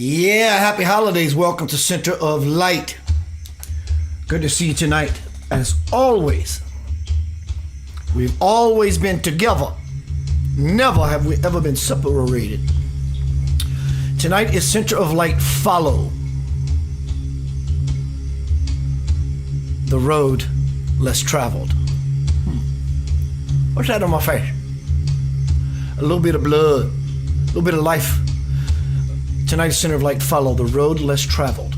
Yeah, happy holidays. Welcome to Center of Light. Good to see you tonight. As always, we've always been together. Never have we ever been separated. Tonight is Center of Light. Follow the road less traveled. What's that on my face? A little bit of blood, a little bit of life. Tonight's Center of Light. Follow the road less traveled.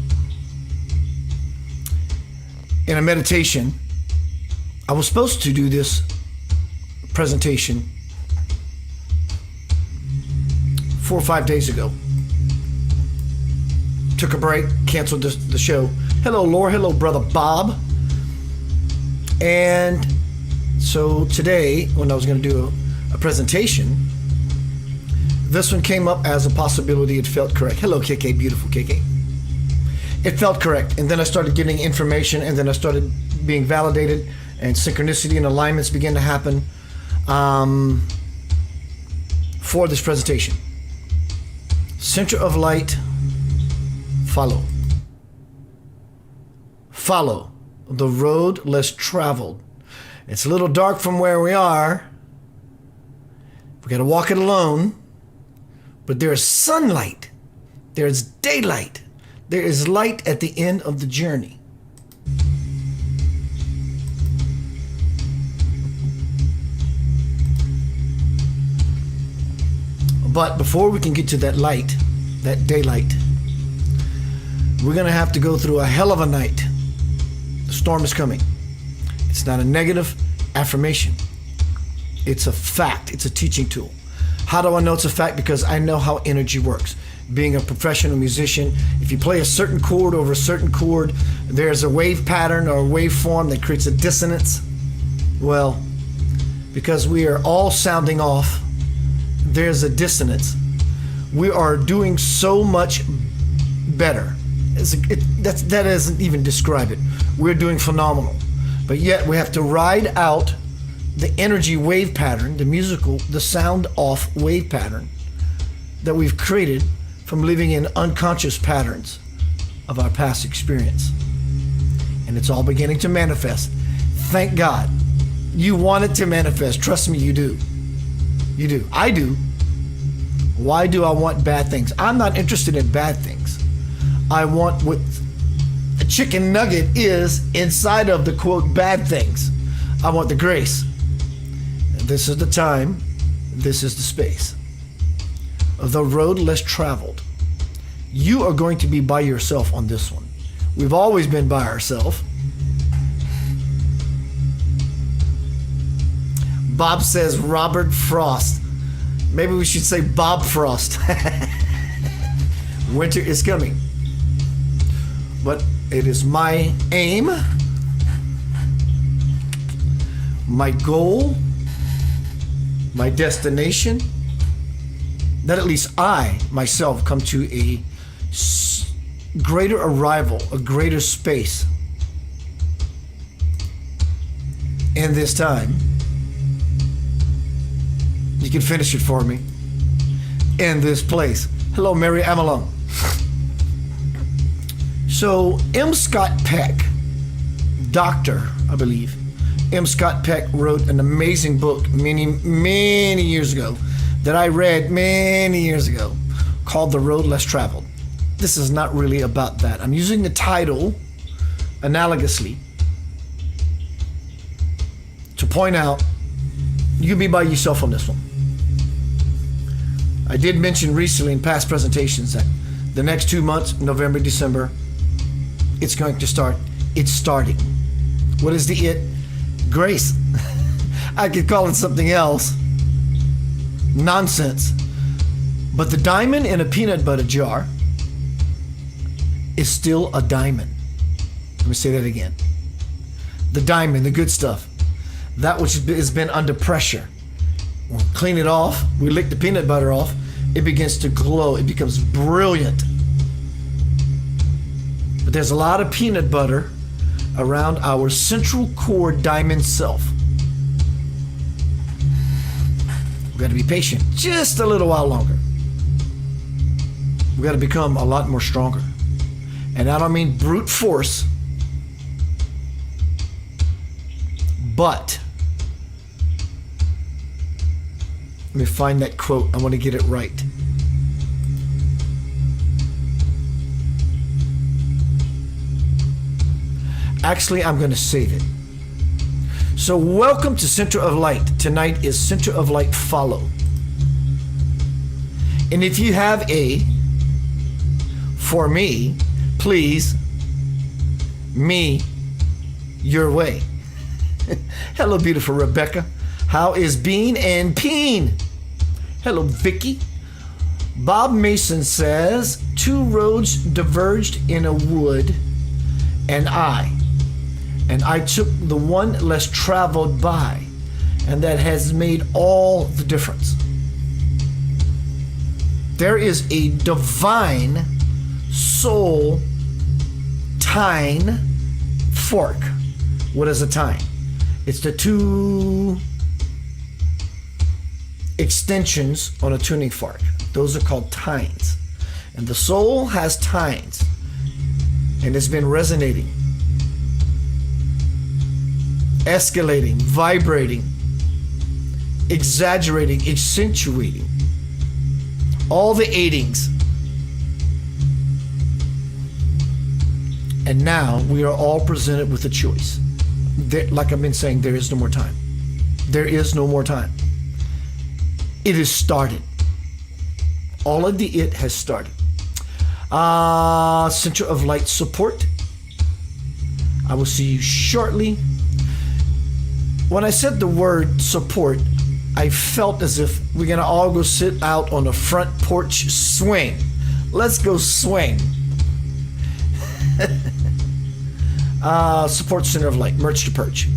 In a meditation, I was supposed to do this presentation 4 or 5 days ago. Took a break, canceled the show. Hello, Laura. Hello, Brother Bob. And so today, when I was going to do a presentation, this one came up as a possibility. It felt correct. Hello, KK, beautiful KK. It felt correct. And then I started getting information, and then I started being validated, and synchronicity and alignments began to happen for this presentation. Center of Light, follow. Follow the road less traveled. It's a little dark from where we are. We got to walk it alone. But there is sunlight, there is daylight, there is light at the end of the journey. But before we can get to that light, that daylight, we're going to have to go through a hell of a night. The storm is coming. It's not a negative affirmation. It's a fact. It's a teaching tool. How do I know it's a fact? Because I know how energy works. Being a professional musician, if you play a certain chord over a certain chord, there's a wave pattern or a waveform that creates a dissonance. Well, because we are all sounding off, there's a dissonance. We are doing so much better. That doesn't even describe it. We're doing phenomenal. But yet we have to ride out the energy wave pattern, the sound off wave pattern that we've created from living in unconscious patterns of our past experience. And it's all beginning to manifest. Thank God. You want it to manifest. Trust me, you do. You do. I do. Why do I want bad things? I'm not interested in bad things. I want what a chicken nugget is inside of the quote bad things. I want the grace. This is the time, this is the space. The road less traveled. You are going to be by yourself on this one. We've always been by ourselves. Bob says Robert Frost. Maybe we should say Bob Frost. Winter is coming. But it is my aim, my goal, my destination, that at least I myself come to a greater arrival, a greater space in this time. You can finish it for me. In this place. Hello, Mary Amalone. So M. Scott Peck, doctor, I believe, M. Scott Peck wrote an amazing book many years ago that I read many years ago called The Road Less Traveled. This is not really about that. I'm using the title analogously to point out you be by yourself on this one. I did mention recently in past presentations that the next 2 months, November, December, it's going to start. It's starting. What is the it? Grace. I could call it something else. Nonsense. But the diamond in a peanut butter jar is still a diamond. Let me say that again. The diamond, the good stuff, that which has been under pressure. We'll clean it off. We lick the peanut butter off. It begins to glow. It becomes brilliant. But there's a lot of peanut butter around our central core diamond self. We've got to be patient just a little while longer. We got to become a lot more stronger. And I don't mean brute force, but let me find that quote. I want to get it right. Actually, I'm going to save it. So welcome to Center of Light. Tonight is Center of Light Follow. And if you have a for me, please, me, your way. Hello, beautiful Rebecca. How is Bean and Peen? Hello, Vicky. Bob Mason says, 2 roads diverged in a wood, and I took the one less traveled by, and that has made all the difference. There is a divine soul tine fork. What is a tine? It's the 2 extensions on a tuning fork. Those are called tines. And the soul has tines, and it's been resonating, escalating, vibrating, exaggerating, accentuating, all the aidings. And now we are all presented with a choice. Like I've been saying, there is no more time. There is no more time. It has started. All of the it has started. Center of Light support. I will see you shortly. When I said the word support, I felt as if we're going to all go sit out on the front porch swing. Let's go swing. Support Center of Light, merch to perch.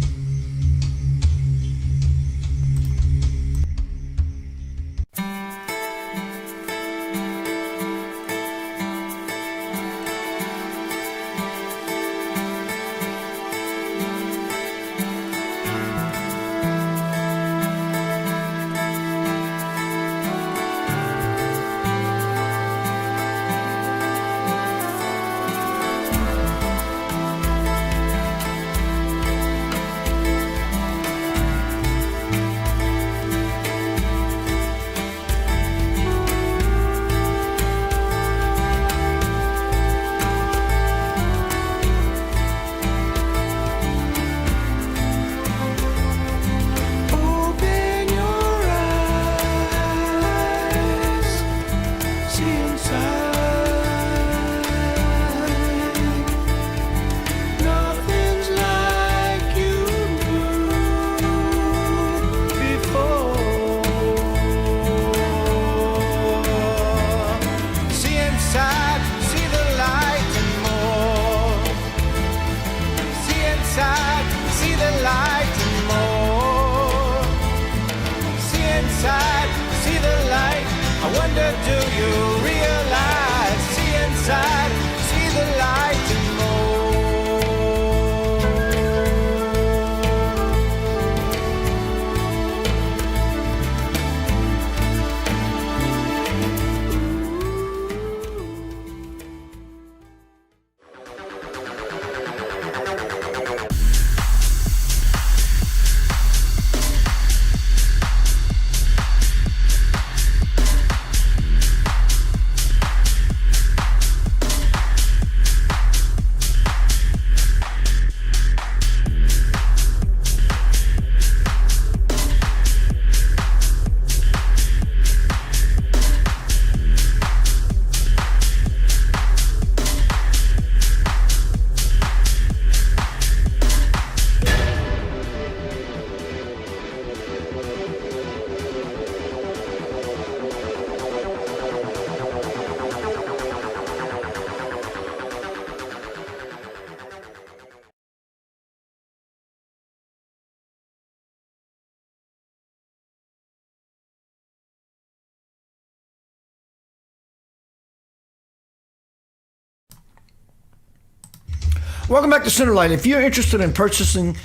Welcome back to Center Light. If you're interested in purchasing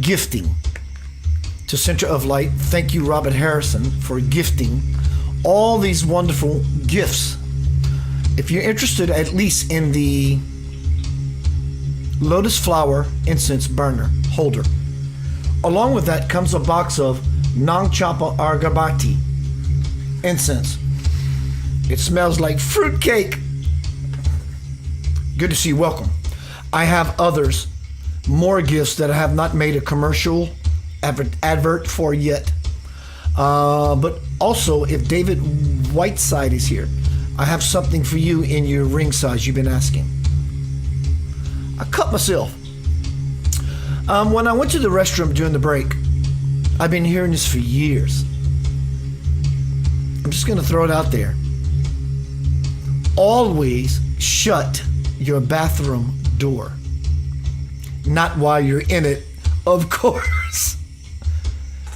gifting to Center of Light, thank you, Robert Harrison, for gifting all these wonderful gifts If you're interested at least in the lotus flower incense burner holder, along with that comes a box of Nang Champa Agarbatti incense. It smells like fruitcake. Good to see you. Welcome. I have others, more gifts that I have not made a commercial advert for yet. But also, if David Whiteside is here, I have something for you in your ring size you've been asking. I cut myself. When I went to the restroom during the break, I've been hearing this for years. I'm just going to throw it out there. Always shut your bathroom door. Not while you're in it, of course.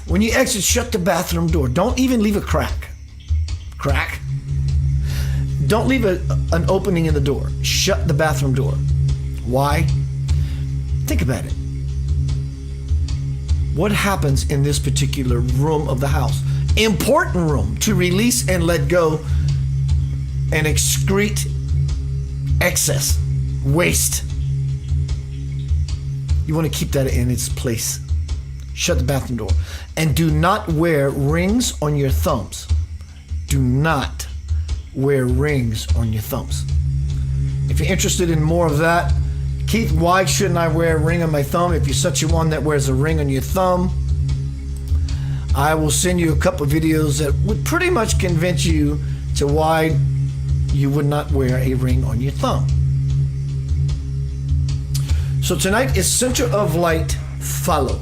When you exit, shut the bathroom door. Don't even leave a crack. Crack? Don't leave an opening in the door. Shut the bathroom door. Why? Think about it. What happens in this particular room of the house? Important room to release and let go and excrete excess, waste. You want to keep that in its place. Shut the bathroom door. And do not wear rings on your thumbs. Do not wear rings on your thumbs. If you're interested in more of that, Keith, why shouldn't I wear a ring on my thumb? If you're such a one that wears a ring on your thumb, I will send you a couple of videos that would pretty much convince you to why you would not wear a ring on your thumb. So tonight is Center of Light Follow.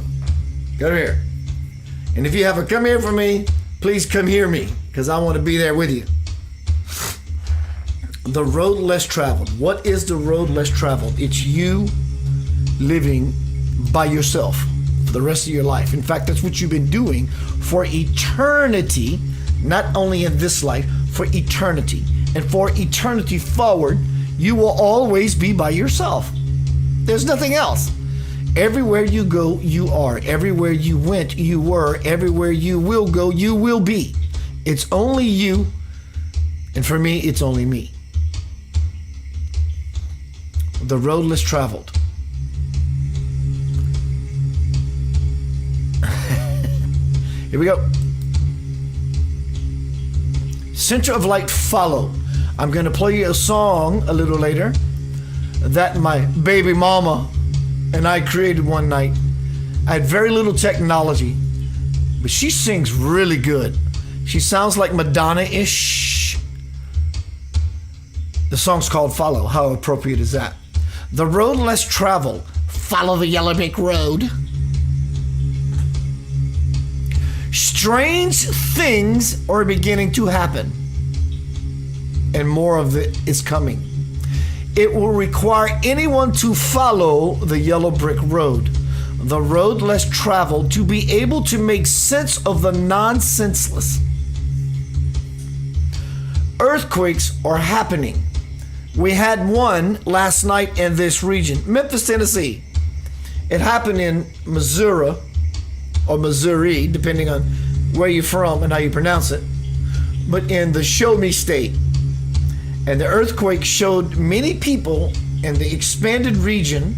Go here. And if you have a come here for me, please come hear me, because I want to be there with you. The road less traveled. What is the road less traveled? It's you living by yourself for the rest of your life. In fact, that's what you've been doing for eternity, not only in this life, for eternity. And for eternity forward, you will always be by yourself. There's nothing else. Everywhere you go, you are. Everywhere you went, you were. Everywhere you will go, you will be. It's only you. And for me, it's only me. The road less traveled. Here we go. Center of Light Follow. I'm going to play you a song a little later that my baby mama and I created one night. I had very little technology, but she sings really good. She sounds like Madonna-ish. The song's called Follow. How appropriate is that? The road less traveled. Follow the yellow brick road. Strange things are beginning to happen, and more of it is coming. It will require anyone to follow the yellow brick road, the road less traveled, to be able to make sense of the nonsenseless. Earthquakes are happening. We had one last night in this region, Memphis, Tennessee. It happened in Missouri, or Missouri, depending on where you're from and how you pronounce it, but in the Show Me State. And the earthquake showed many people in the expanded region.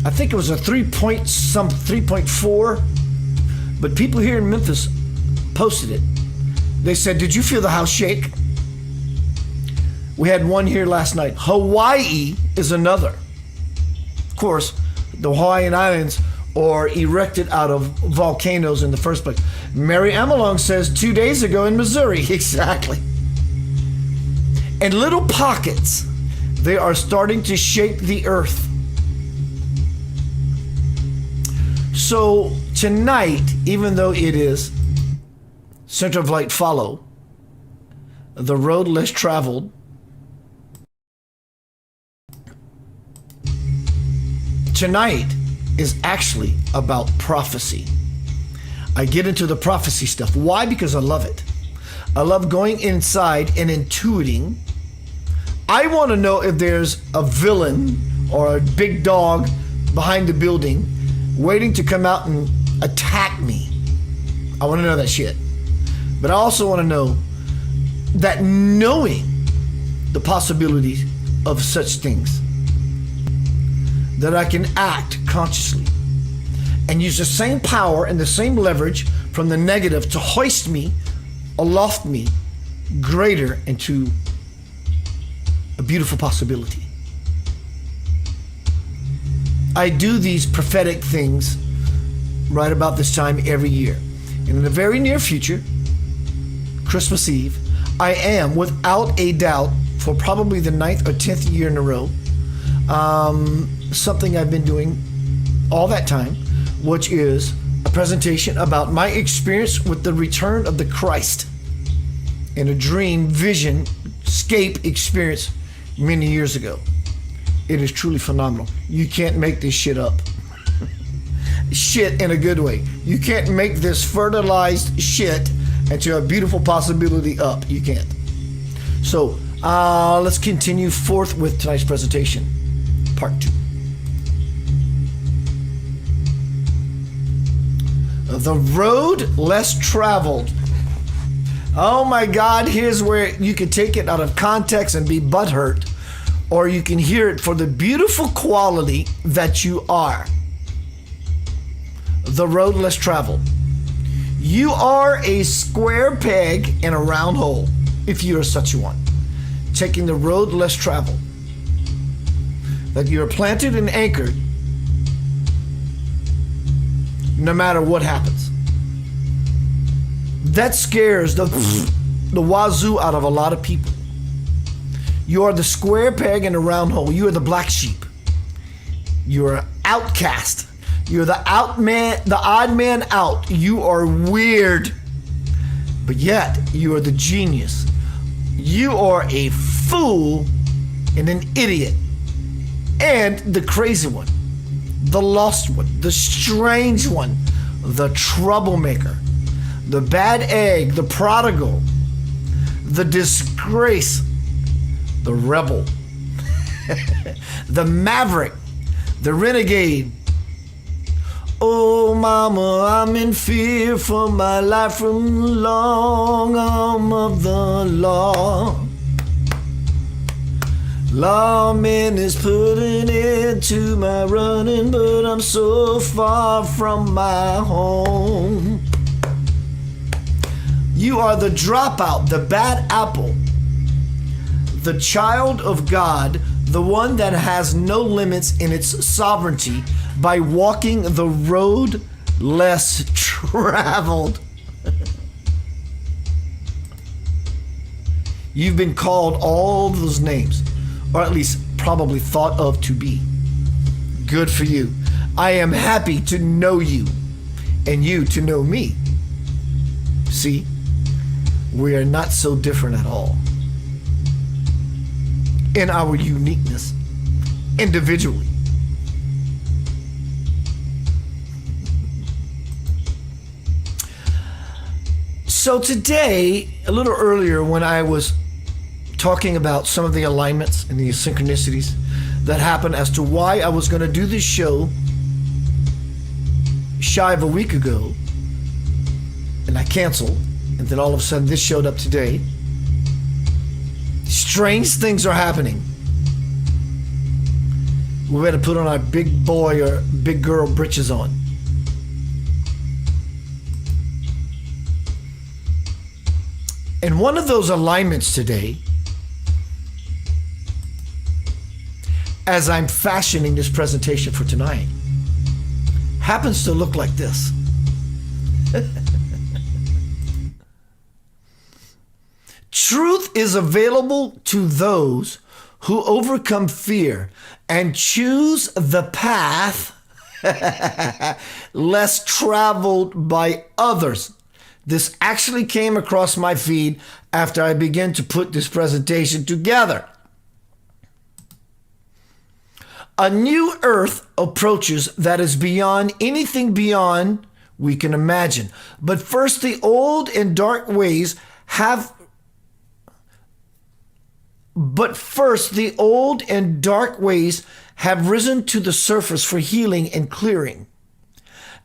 I think it was a 3.4, but people here in Memphis posted it. They said, "Did you feel the house shake?" We had one here last night. Hawaii is another. Of course, the Hawaiian Islands are erected out of volcanoes in the first place. Mary Amalong says 2 days ago in Missouri. Exactly. And little pockets, they are starting to shake the earth. So tonight, even though it is Center of Light Follow, the road less traveled, tonight is actually about prophecy. I get into the prophecy stuff. Why? Because I love it. I love going inside and intuiting. I want to know if there's a villain or a big dog behind the building waiting to come out and attack me. I want to know that shit. But I also want to know that knowing the possibility of such things, that I can act consciously and use the same power and the same leverage from the negative to hoist me, aloft me, greater into a beautiful possibility. I do these prophetic things right about this time every year. And in the very near future, Christmas Eve, I am, without a doubt, for probably the 9th or 10th year in a row, something I've been doing all that time, which is a presentation about my experience with the return of the Christ in a dream, vision, scape experience many years ago. It is truly phenomenal. You can't make this shit up. Shit in a good way. You can't make this fertilized shit into a beautiful possibility up. You can't. So let's continue forth with tonight's presentation, part 2. The road less traveled. Oh my God, here's where you can take it out of context and be butthurt, or you can hear it for the beautiful quality that you are. The road less traveled. You are a square peg in a round hole, if you are such a one, taking the road less traveled. That you are planted and anchored no matter what happens. That scares the wazoo out of a lot of people. You are the square peg in a round hole. You are the black sheep. You are outcast. You're the odd man out. You are weird. But yet, you are the genius. You are a fool and an idiot. And the crazy one. The lost one. The strange one. The troublemaker. The bad egg. The prodigal. The disgrace. The rebel. The maverick. The renegade. Oh, mama, I'm in fear for my life from the long arm of the law. Lawman is putting it to my running, but I'm so far from my home. You are the dropout, the bad apple, the child of God, the one that has no limits in its sovereignty by walking the road less traveled. You've been called all those names, or at least probably thought of to be. Good for you. I am happy to know you, and you to know me. See, we are not so different at all in our uniqueness, individually. So today, a little earlier, when I was talking about some of the alignments and the synchronicities that happened as to why I was going to do this show shy of a week ago, and I canceled, and then all of a sudden this showed up today. Strange things are happening. We better put on our big boy or big girl britches on. And one of those alignments today, as I'm fashioning this presentation for tonight, happens to look like this. Truth is available to those who overcome fear and choose the path less traveled by others. This actually came across my feed after I began to put this presentation together. A new earth approaches that is beyond anything beyond we can imagine. But first, the old and dark ways have risen to the surface for healing and clearing.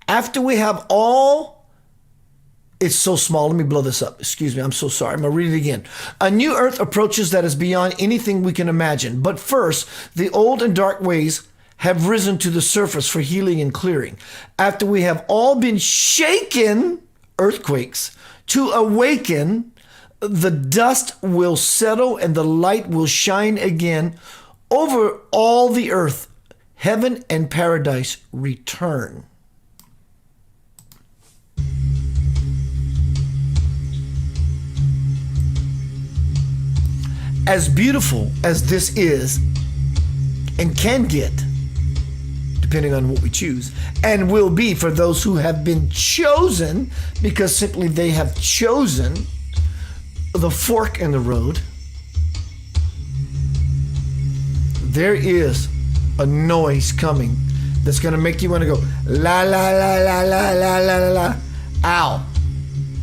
After we have all It's so small. Let me blow this up. Excuse me. I'm so sorry. I'm going to read it again. A new earth approaches that is beyond anything we can imagine. But first, the old and dark ways have risen to the surface for healing and clearing. After we have all been shaken, earthquakes, to awaken, the dust will settle and the light will shine again over all the earth. Heaven and paradise return. As beautiful as this is and can get, depending on what we choose, and will be for those who have been chosen, because simply they have chosen the fork in the road, there is a noise coming that's going to make you want to go la la la la la la la la la, ow,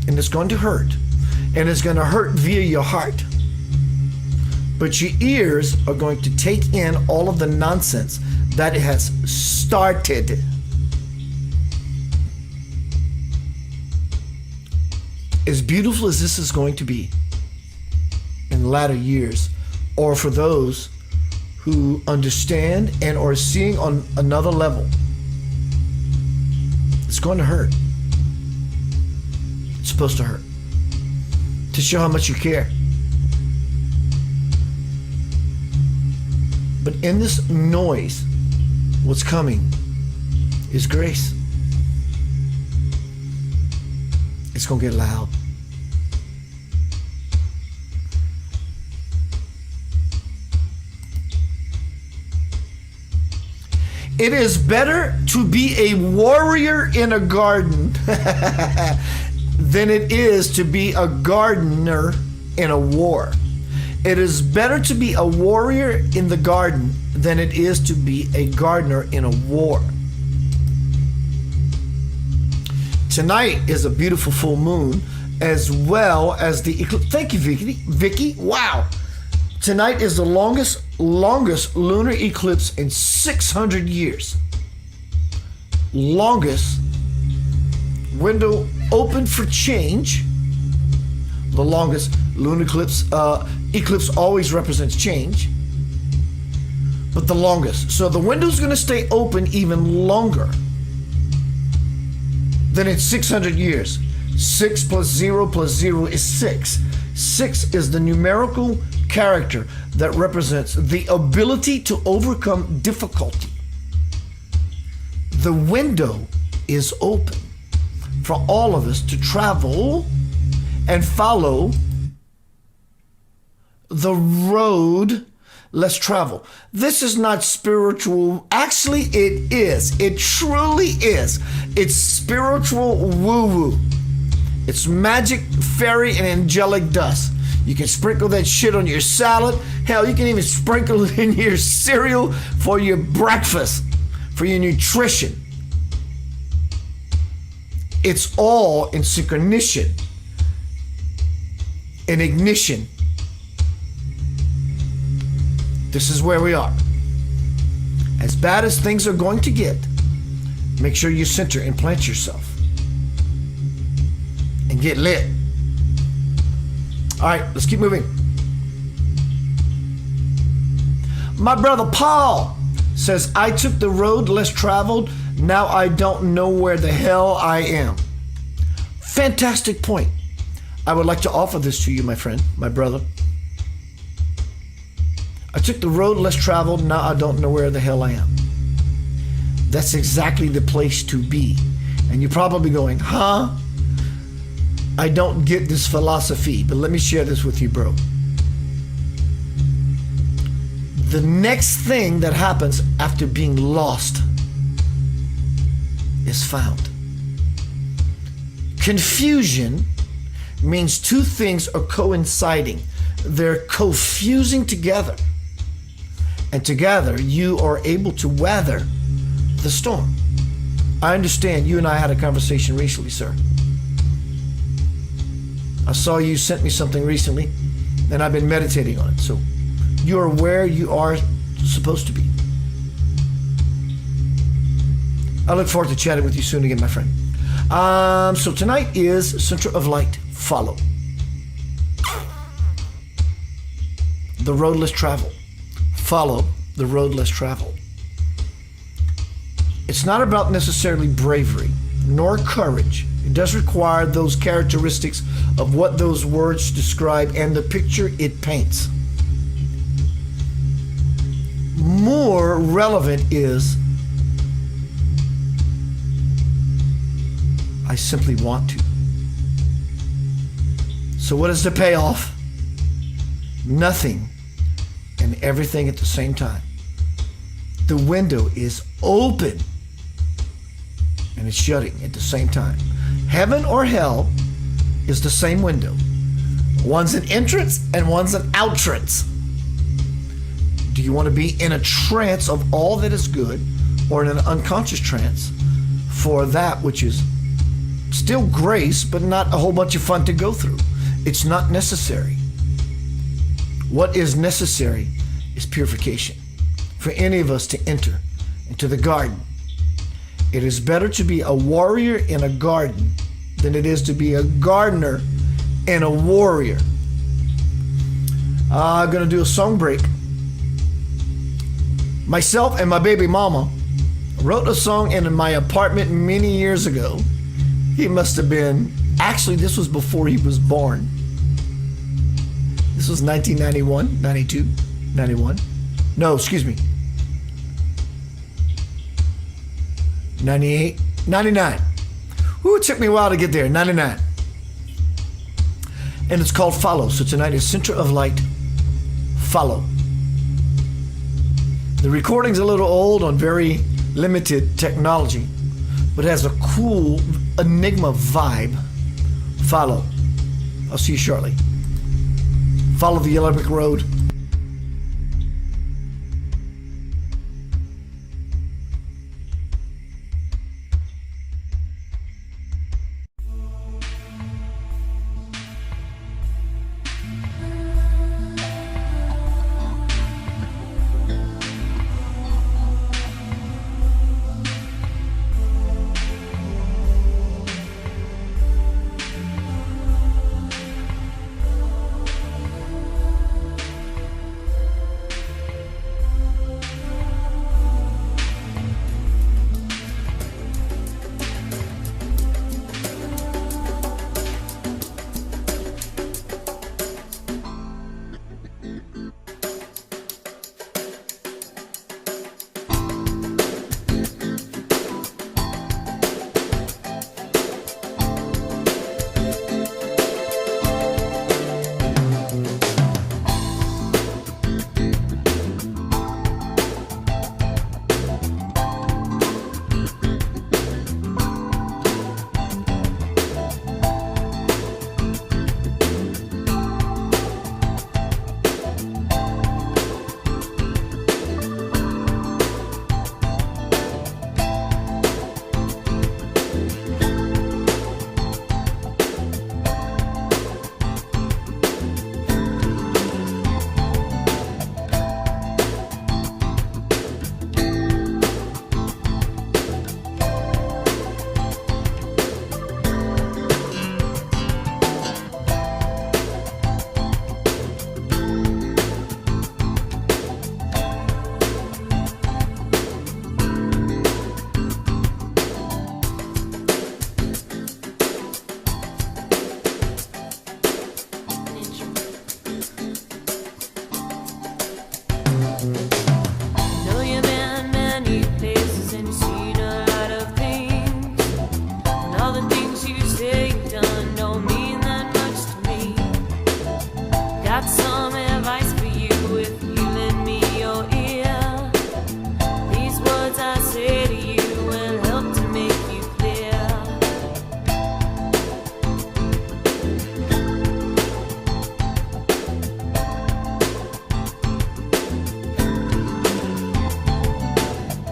and it's going to hurt, and it's going to hurt via your heart. But your ears are going to take in all of the nonsense that has started. As beautiful as this is going to be in the latter years, or for those who understand and are seeing on another level, it's going to hurt. It's supposed to hurt to show how much you care. But in this noise, what's coming is grace. It's going to get loud. It is better to be a warrior in a garden than it is to be a gardener in a war. It is better to be a warrior in the garden than it is to be a gardener in a war. Tonight is a beautiful full moon, as well as the eclipse. Thank you, Vicky. Wow. Tonight is the longest lunar eclipse in 600 years. Longest. Window open for change. The longest lunar eclipse. Eclipse always represents change, but the longest. So the window's going to stay open even longer than in 600 years. 6 plus 0 plus 0 is 6. 6 is the numerical character that represents the ability to overcome difficulty. The window is open for all of us to travel and follow the road less traveled. This is not spiritual. Actually, it is. It truly is. It's spiritual woo-woo. It's magic, fairy, and angelic dust. You can sprinkle that shit on your salad. Hell, you can even sprinkle it in your cereal for your breakfast, for your nutrition. It's all in synchronicity, in ignition. This is where we are. As bad as things are going to get, make sure you center and plant yourself and get lit. All right, let's keep moving. My brother Paul says, I took the road less traveled. Now I don't know where the hell I am. Fantastic point. I would like to offer this to you, my friend, my brother. I took the road less traveled, now I don't know where the hell I am. That's exactly the place to be. And you're probably going, huh? I don't get this philosophy, but let me share this with you, bro. The next thing that happens after being lost is found. Confusion means two things are coinciding. They're co-fusing together. And together, you are able to weather the storm. I understand you and I had a conversation recently, sir. I saw you sent me something recently, and I've been meditating on it. So you're where you are supposed to be. I look forward to chatting with you soon again, my friend. So tonight is Center of Light. Follow. The road less traveled. Follow the road less traveled. It's not about necessarily bravery nor courage. It does require those characteristics of what those words describe and the picture it paints. More relevant is, I simply want to. So what is the payoff? Nothing and everything at the same time. The window is open and it's shutting at the same time. Heaven or hell is the same window. One's an entrance and one's an outrance. Do you want to be in a trance of all that is good, or in an unconscious trance for that which is still grace, but not a whole bunch of fun to go through? It's not necessary. What is necessary is purification. For any of us to enter into the garden, it is better to be a warrior in a garden than it is to be a gardener and a warrior. I'm going to do a song break. Myself and my baby mama wrote a song in my apartment many years ago. He must have been, actually this was before he was born. This was 1991, 92, 91. No, excuse me. 98, 99. Ooh, it took me a while to get there, 99. And it's called Follow. So tonight is Center of Light, Follow. The recording's a little old on very limited technology, but it has a cool Enigma vibe. Follow. I'll see you shortly. Follow the yellow brick road.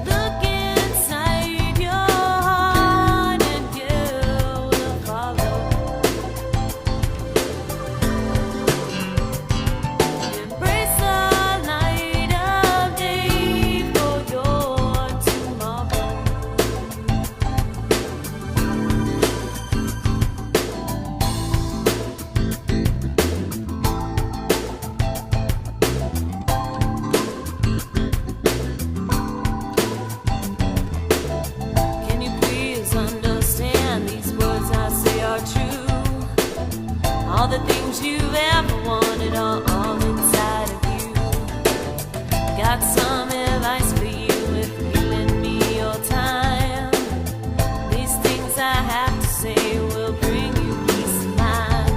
Look inside your heart and you I have to say will bring you peace of mind.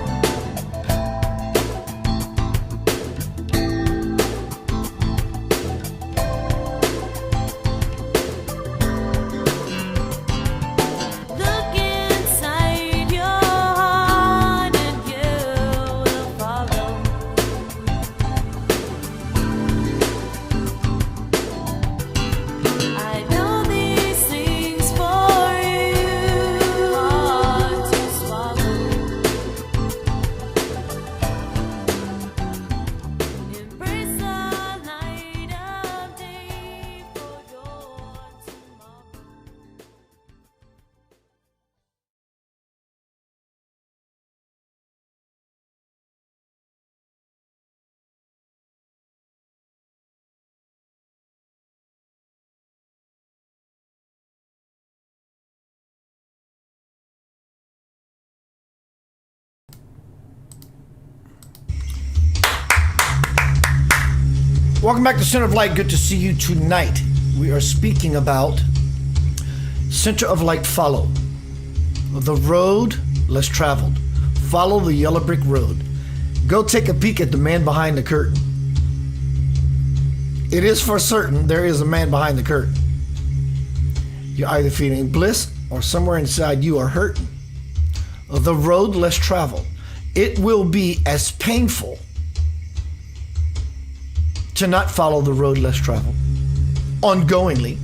Look inside your heart and you will follow. I know these things for you, hard to swallow. Embrace the light of day for your tomorrow. Welcome back to Center of Light. Good to see you tonight. We are speaking about Center of Light follow. The road less traveled. Follow the yellow brick road. Go take a peek at the man behind the curtain. It is for certain there is a man behind the curtain. You're either feeling bliss or somewhere inside you are hurting. The road less traveled. It will be as painful to not follow the road less traveled ongoingly,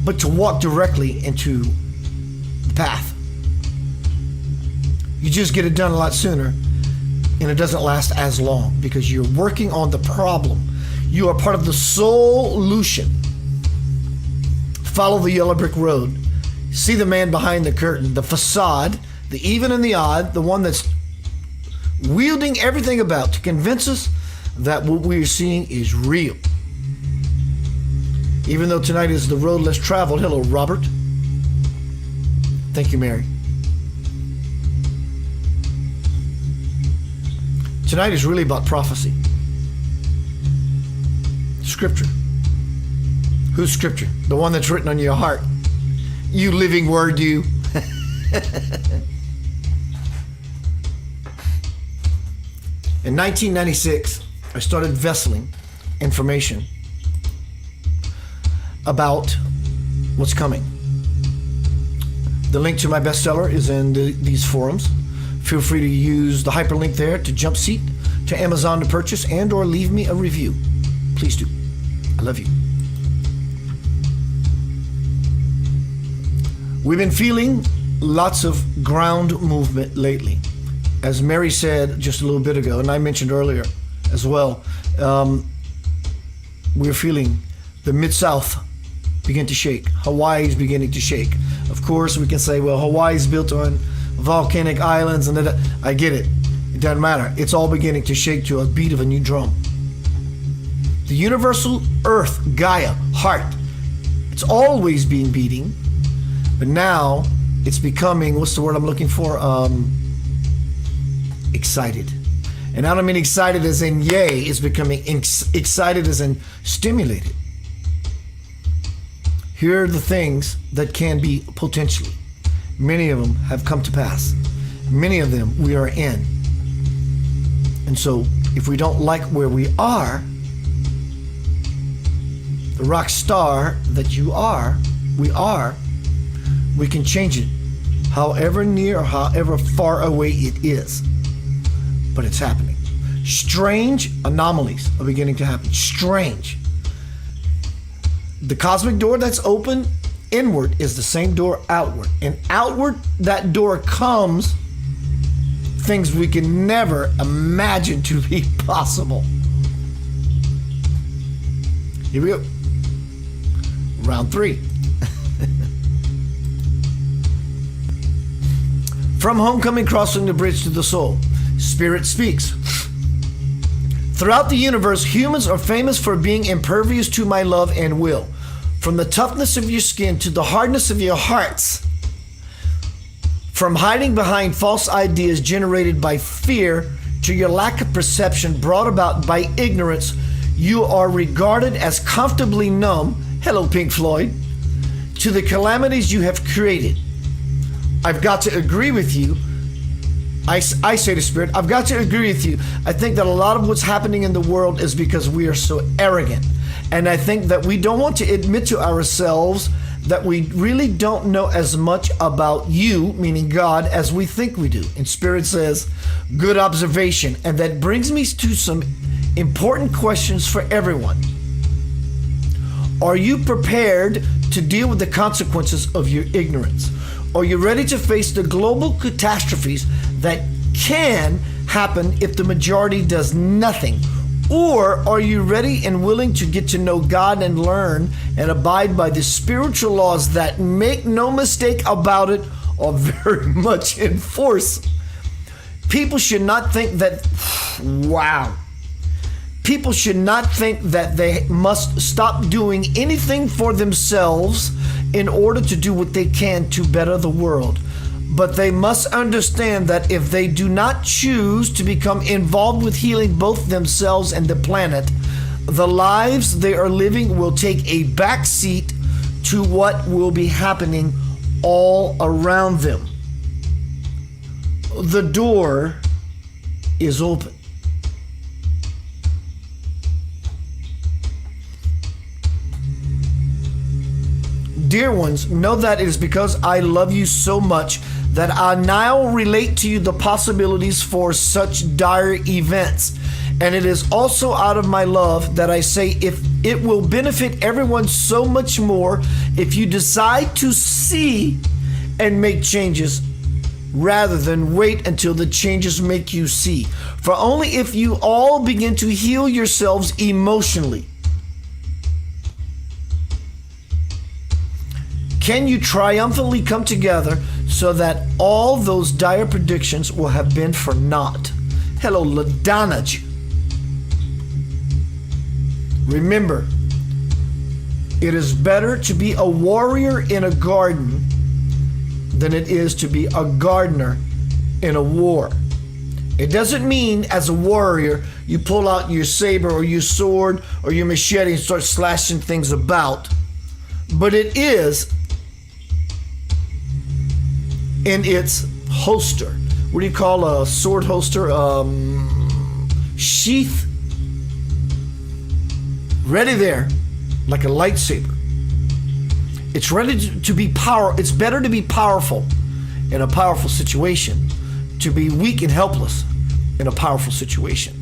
but to walk directly into the path. You just get it done a lot sooner, and it doesn't last as long because you're working on the problem. You are part of the solution. Follow the yellow brick road. See the man behind the curtain, the facade, the even and the odd, the one that's wielding everything about to convince us that what we are seeing is real. Even though tonight is the road less traveled. Hello, Robert. Thank you, Mary. Tonight is really about prophecy. Scripture. Whose scripture? The one that's written on your heart. You living word, you. In 1996, I started vesseling information about what's coming. The link to my bestseller is in these forums. Feel free to use the hyperlink there to jump seat to Amazon to purchase and or leave me a review. Please do. I love you. We've been feeling lots of ground movement lately. As Mary said just a little bit ago, and I mentioned earlier as well, we're feeling the Mid-South begin to shake. Hawaii is beginning to shake. Of course, we can say, well, Hawaii is built on volcanic islands, and I get it. It doesn't matter. It's all beginning to shake to a beat of a new drum. The universal earth, Gaia, heart, it's always been beating, but now it's becoming, what's the word I'm looking for? Excited. And I don't mean excited as in yay, it's becoming excited as in stimulated. Here are the things that can be potentially. Many of them have come to pass. Many of them we are in. And so if we don't like where we are, the rock star that you are, we can change it however near or however far away it is. But it's happening. Strange anomalies are beginning to happen. Strange. The cosmic door that's open inward is the same door outward. And outward, that door comes things we can never imagine to be possible. Here we go. Round 3. From homecoming, crossing the bridge to the soul. Spirit speaks. Throughout the universe, humans are famous for being impervious to my love and will. From the toughness of your skin to the hardness of your hearts. From hiding behind false ideas generated by fear to your lack of perception brought about by ignorance, you are regarded as comfortably numb. Hello, Pink Floyd. to the calamities you have created. I've got to agree with you. I say to Spirit, I've got to agree with you. I think that a lot of what's happening in the world is because we are so arrogant. And I think that we don't want to admit to ourselves that we really don't know as much about you, meaning God, as we think we do. And Spirit says, good observation. And that brings me to some important questions for everyone. Are you prepared to deal with the consequences of your ignorance? Are you ready to face the global catastrophes that can happen if the majority does nothing? Or are you ready and willing to get to know God and learn and abide by the spiritual laws that, make no mistake about it, are very much in force? People should not think that, wow. People should not think that they must stop doing anything for themselves in order to do what they can to better the world. But they must understand that if they do not choose to become involved with healing both themselves and the planet, the lives they are living will take a back seat to what will be happening all around them. The door is open. Dear ones, know that it is because I love you so much that I now relate to you the possibilities for such dire events. And it is also out of my love that I say, if it will benefit everyone so much more if you decide to see and make changes rather than wait until the changes make you see. For only if you all begin to heal yourselves emotionally can you triumphantly come together so that all those dire predictions will have been for naught. Hello, Ladanaj. Remember, it is better to be a warrior in a garden than it is to be a gardener in a war. It doesn't mean as a warrior you pull out your saber or your sword or your machete and start slashing things about, but it is in its holster. What do you call a sword holster? Sheath. Ready there, like a lightsaber. It's ready to be power. It's better to be powerful in a powerful situation, to be weak and helpless in a powerful situation.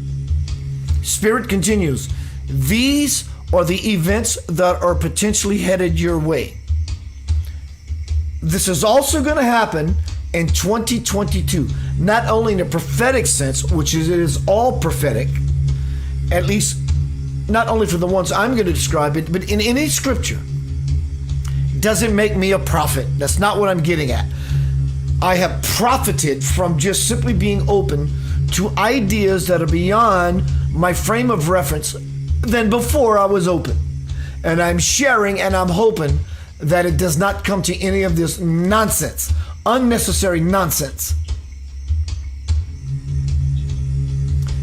Spirit continues. These are the events that are potentially headed your way. This is also going to happen in 2022, not only in a prophetic sense, which is, it is all prophetic, at least not only for the ones I'm going to describe it, but in any scripture. Doesn't make me a prophet. That's not what I'm getting at. I have profited from just simply being open to ideas that are beyond my frame of reference than before I was open. And I'm sharing and I'm hoping that it does not come to any of this nonsense, unnecessary nonsense.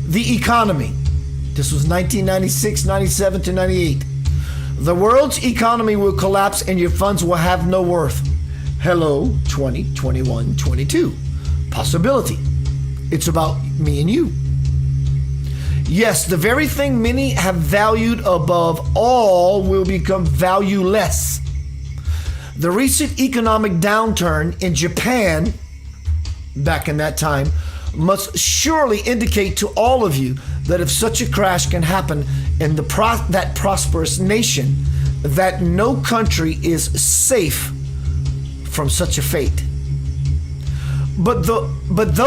The economy. This was 1996, 97 to 98. The world's economy will collapse and your funds will have no worth. Hello, 2021, 22. Possibility. It's about me and you. Yes, the very thing many have valued above all will become valueless. The recent economic downturn in Japan, back in that time, must surely indicate to all of you that if such a crash can happen in that prosperous nation, that no country is safe from such a fate. But though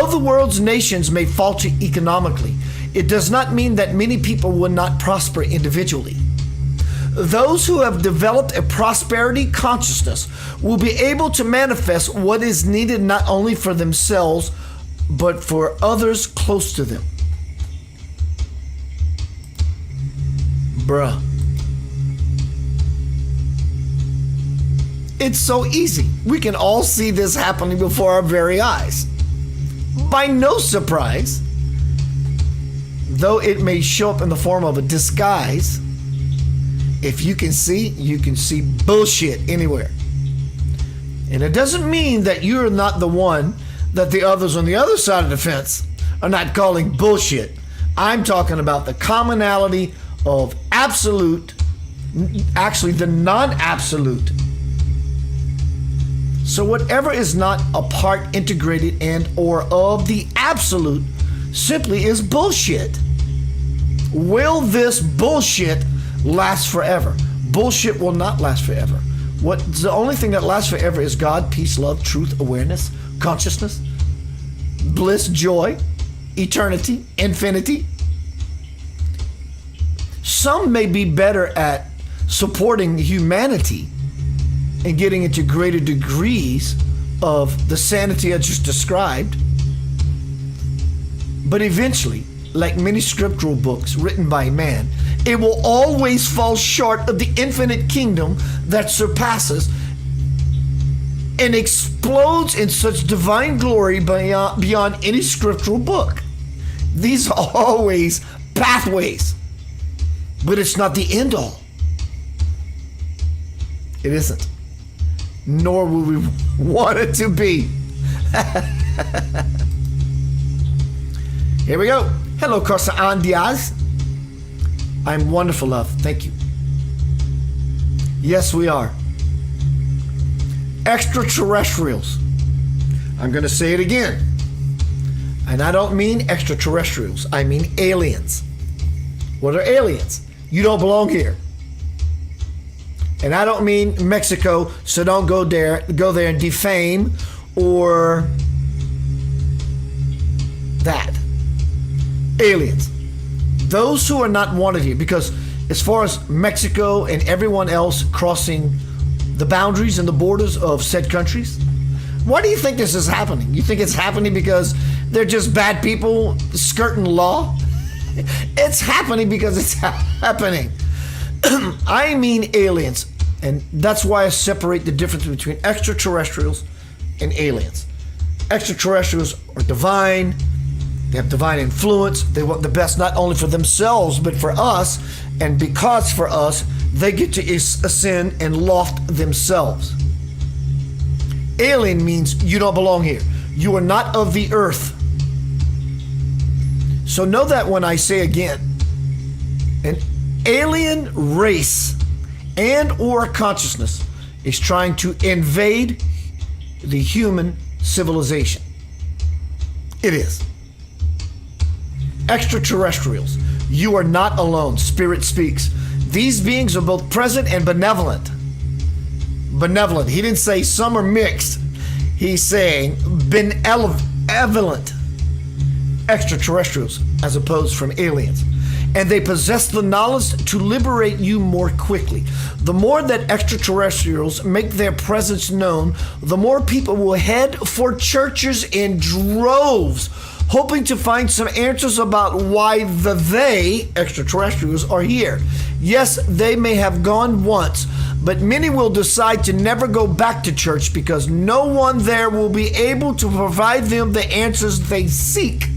the world's nations may falter economically, it does not mean that many people will not prosper individually. Those who have developed a prosperity consciousness will be able to manifest what is needed not only for themselves, but for others close to them. Bruh. It's so easy. We can all see this happening before our very eyes. By no surprise, though it may show up in the form of a disguise, if you can see bullshit anywhere. And it doesn't mean that you're not the one that the others on the other side of the fence are not calling bullshit. I'm talking about the commonality of absolute, actually the non-absolute. So whatever is not a part, integrated, and or of the absolute simply is bullshit. Will this bullshit last forever? Bullshit will not last forever. The only thing that lasts forever is God, peace, love, truth, awareness, consciousness, bliss, joy, eternity, infinity. Some may be better at supporting humanity and getting into greater degrees of the sanity I just described. But eventually, like many scriptural books written by man, it will always fall short of the infinite kingdom that surpasses and explodes in such divine glory beyond any scriptural book. These are always pathways, but it's not the end all. It isn't. Nor will we want it to be. Here we go. Hello, Carson Diaz. I'm wonderful, love. Thank you. Yes, we are. Extraterrestrials. I'm going to say it again. And I don't mean extraterrestrials. I mean aliens. What are aliens? You don't belong here. And I don't mean Mexico, so don't go there and defame or that. Aliens. Those who are not wanted here, because as far as Mexico and everyone else crossing the boundaries and the borders of said countries, why do you think this is happening? You think it's happening because they're just bad people skirting law? It's happening because it's happening. I mean aliens, and that's why I separate the difference between extraterrestrials and aliens. Extraterrestrials are divine. They have divine influence. They want the best not only for themselves, but for us. And because for us, they get to ascend and loft themselves. Alien means you don't belong here. You are not of the earth. So know that when I say again, an alien race and or consciousness is trying to invade the human civilization. It is. Extraterrestrials, you are not alone. Spirit speaks. These beings are both present and benevolent. Benevolent. He didn't say some are mixed. He's saying benevolent extraterrestrials as opposed from aliens. And they possess the knowledge to liberate you more quickly. The more that extraterrestrials make their presence known, the more people will head for churches in droves, hoping to find some answers about why they, extraterrestrials, are here. Yes, they may have gone once, but many will decide to never go back to church because no one there will be able to provide them the answers they seek.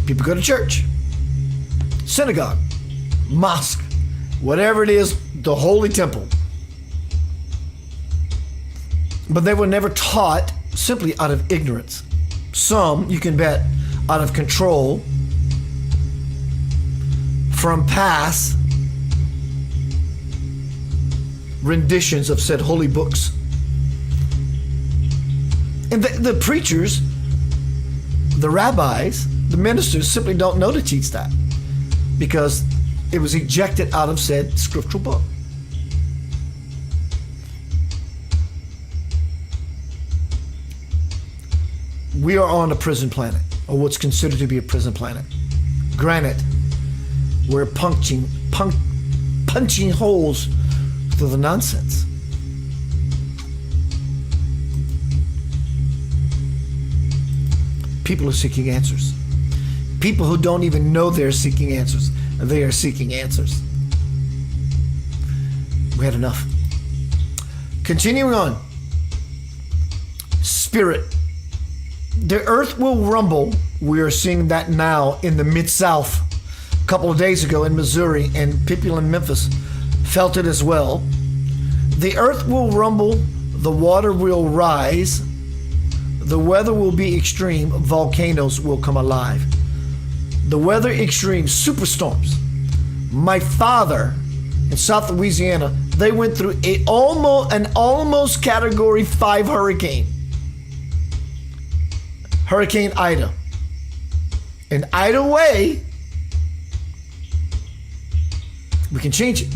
People go to church, synagogue, mosque, whatever it is, the holy temple. But they were never taught simply out of ignorance. Some, you can bet, out of control from past renditions of said holy books. And the preachers, the rabbis, the ministers simply don't know to teach that because it was ejected out of said scriptural book. We are on a prison planet, or what's considered to be a prison planet. Granted, we're punching holes through the nonsense. People are seeking answers. People who don't even know they're seeking answers, they are seeking answers. We had enough. Continuing on. Spirit. The earth will rumble. We are seeing that now in the Mid-South. couple of days ago in Missouri, and people in Memphis felt it as well. The earth will rumble, the water will rise, the weather will be extreme, volcanoes will come alive. The weather extreme, superstorms. My father in South Louisiana, they went through an almost Category 5 hurricane. Hurricane Ida. And either way, we can change it.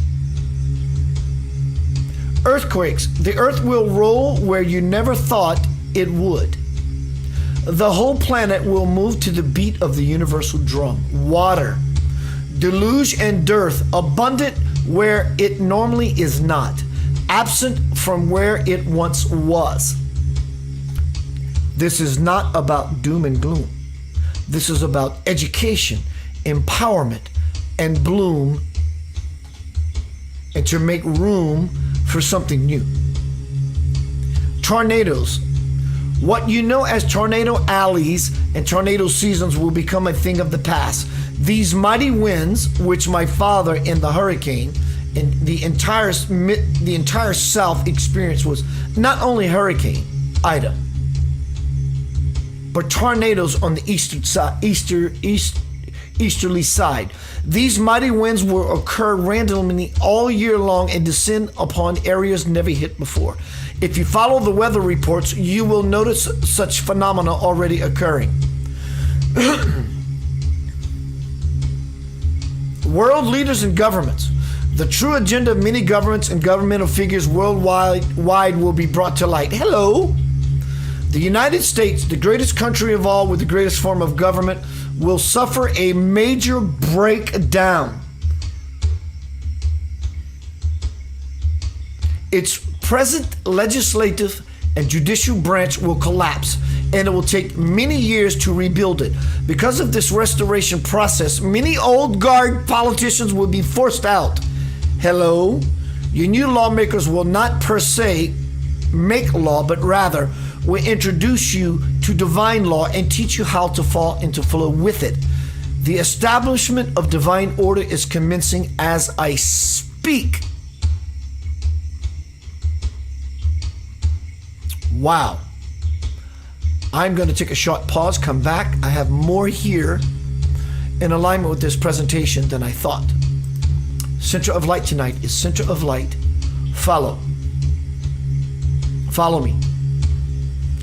Earthquakes. The earth will roll where you never thought it would. The whole planet will move to the beat of the universal drum. Water. Deluge and dearth. Abundant where it normally is not. Absent from where it once was. This is not about doom and gloom. This is about education, empowerment, and bloom, and to make room for something new. Tornadoes. What you know as tornado alleys and tornado seasons will become a thing of the past. These mighty winds, which my father in the hurricane and the entire South experienced, was not only Hurricane Ida, but tornadoes on the easterly side. These mighty winds will occur randomly all year long and descend upon areas never hit before. If you follow the weather reports, you will notice such phenomena already occurring. World leaders and governments. The true agenda of many governments and governmental figures worldwide will be brought to light. Hello. The United States, the greatest country of all with the greatest form of government, will suffer a major breakdown. Its present legislative and judicial branch will collapse, and it will take many years to rebuild it. Because of this restoration process, many old guard politicians will be forced out. Hello? Your new lawmakers will not per se make law, but rather will introduce you to divine law and teach you how to fall into flow with it. The establishment of divine order is commencing as I speak. Wow. I'm going to take a short pause, come back. I have more here in alignment with this presentation than I thought. Center of light tonight is center of light. Follow. Follow me.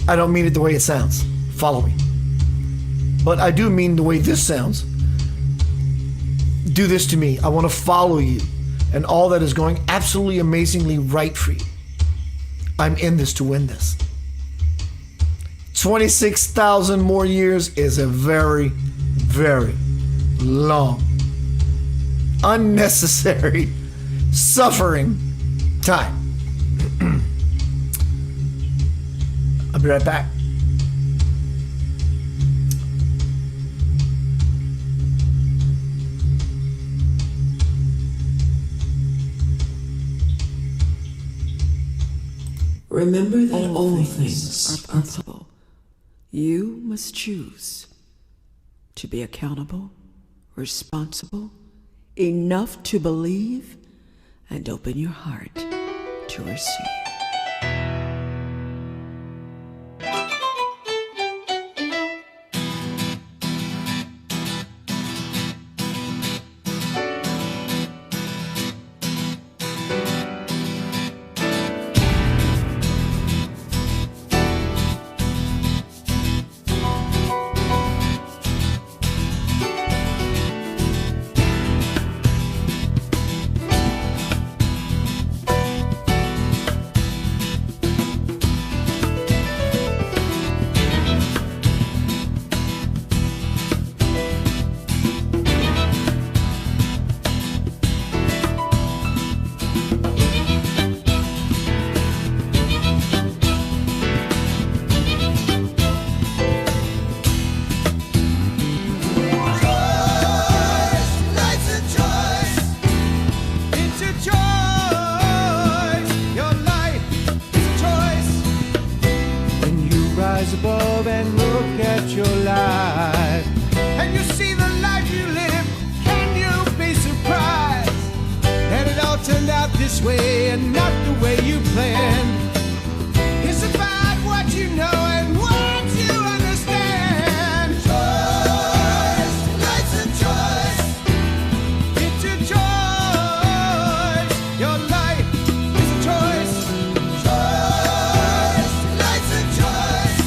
I don't mean it the way it sounds. Follow me. But I do mean the way this sounds. Do this to me. I want to follow you and all that is going absolutely amazingly right for you. I'm in this to win this. 26,000 more years is a very, very long, unnecessary, suffering time. I'll be right back. Remember that all things are possible. You must choose to be accountable, responsible, enough to believe, and open your heart to receive. this way and not the way you planned. It's about what you know and what you understand. Choice, life's a choice. It's a choice. Your life is a choice. Choice, life's a choice.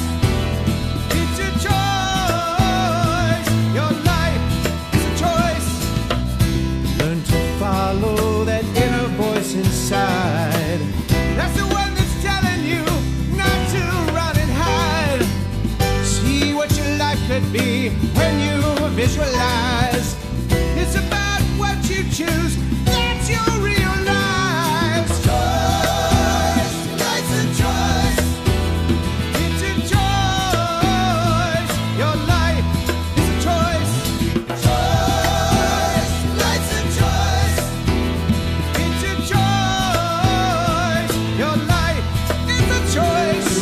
It's a choice. Your life is a choice. Learn to follow that inner voice inside. That's the one that's telling you not to run and hide. See what your life could be when you visualize. It's about what you choose. That's your real life. Choice, life's a choice. It's a choice. Your life is a choice. Choice, life's a choice. It's a choice. Your life is a choice.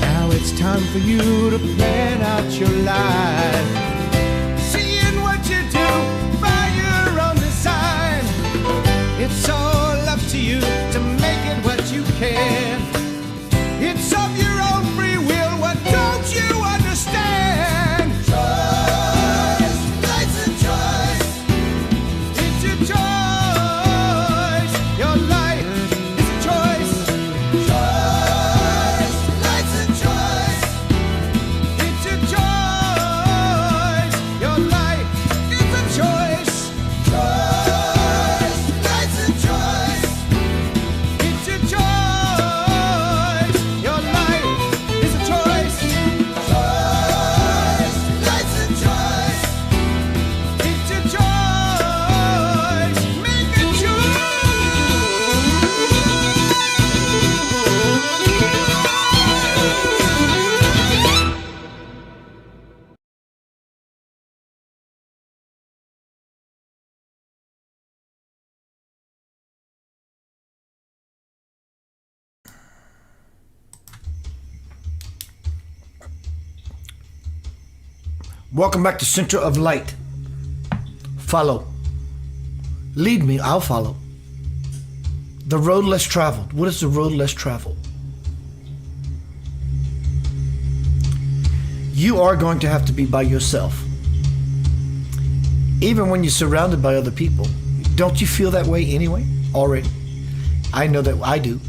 Now it's time for you to plan out your life. Seeing what you do by your own design. It's all up to you to make it what you can. It's of your own free will. What don't you understand? Choice, life's a choice. It's a choice. Your life is a choice. Choice, life's a choice. It's a choice. Your life is a choice. Choice, life's a choice. It's a choice. Your life is a choice. Choice, life's a choice. It's a choice. Make a choice. Welcome back to Center of Light. Follow. Lead me, I'll follow. The road less traveled. What is the road less traveled? You are going to have to be by yourself. Even when you're surrounded by other people. Don't you feel that way anyway? Already? I know that I do.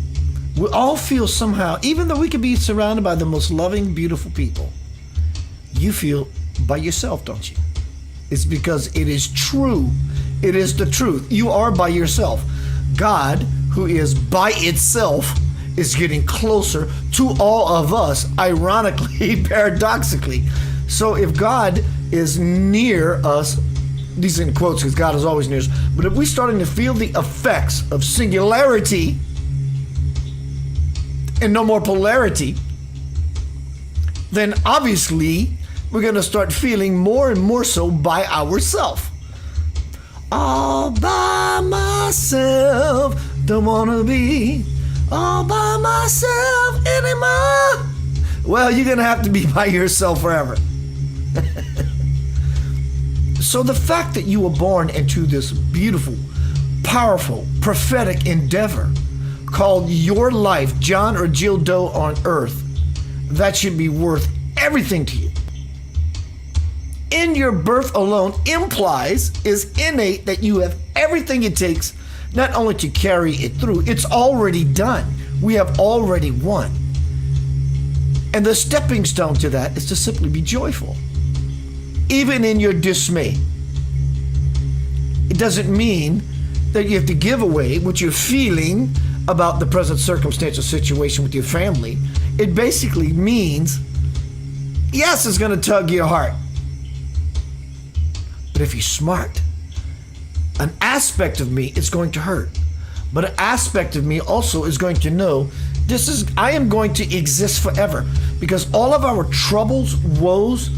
We all feel somehow, even though we could be surrounded by the most loving, beautiful people, you feel by yourself, don't you? It's because it is true. It is the truth. You are by yourself. God, who is by itself, is getting closer to all of us, ironically, paradoxically. So if God is near us, these are in quotes because God is always near us, but if we're starting to feel the effects of singularity and no more polarity, then obviously we're going to start feeling more and more so by ourselves. All by myself, don't want to be all by myself anymore. Well, you're going to have to be by yourself forever. So the fact that you were born into this beautiful, powerful, prophetic endeavor called your life, John or Jill Doe on earth, that should be worth everything to you. In your birth alone implies, is innate, that you have everything it takes not only to carry it through, it's already done. We have already won. And the stepping stone to that is to simply be joyful. Even in your dismay. It doesn't mean that you have to give away what you're feeling about the present circumstantial situation with your family. It basically means, yes, it's going to tug your heart. But if you're smart, an aspect of me is going to hurt. But an aspect of me also is going to know I am going to exist forever, because all of our troubles, woes,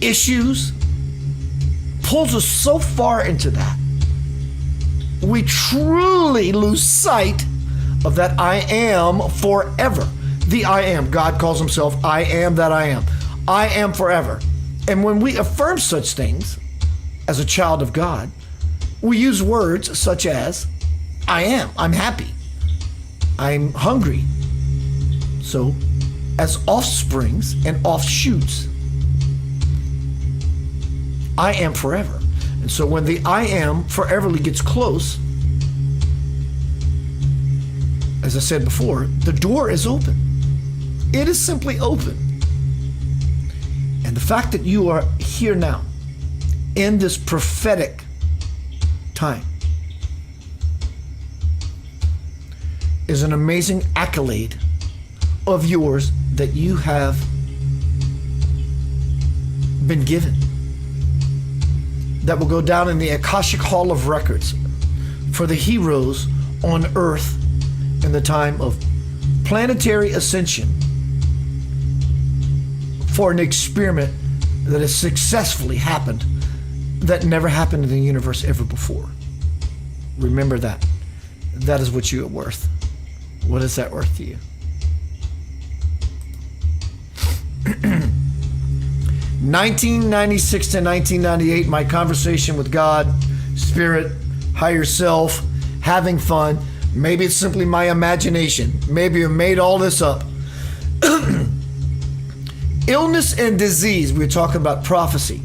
issues pulls us so far into that. We truly lose sight of that I am forever. The I am. God calls himself I am that I am. I am forever. And when we affirm such things as a child of God, we use words such as I am, I'm happy, I'm hungry. So as offsprings and offshoots, I am forever. And so when the I am foreverly gets close, as I said before, the door is open. It is simply open. And the fact that you are here now in this prophetic time is an amazing accolade of yours that you have been given, that will go down in the Akashic Hall of Records for the heroes on Earth in the time of planetary ascension, for an experiment that has successfully happened that never happened in the universe ever before. Remember that. That is what you are worth. What is that worth to you? 1996 to 1998, my conversation with God, Spirit, higher self, having fun. Maybe it's simply my imagination. Maybe I made all this up. Illness and disease. We're talking about prophecy.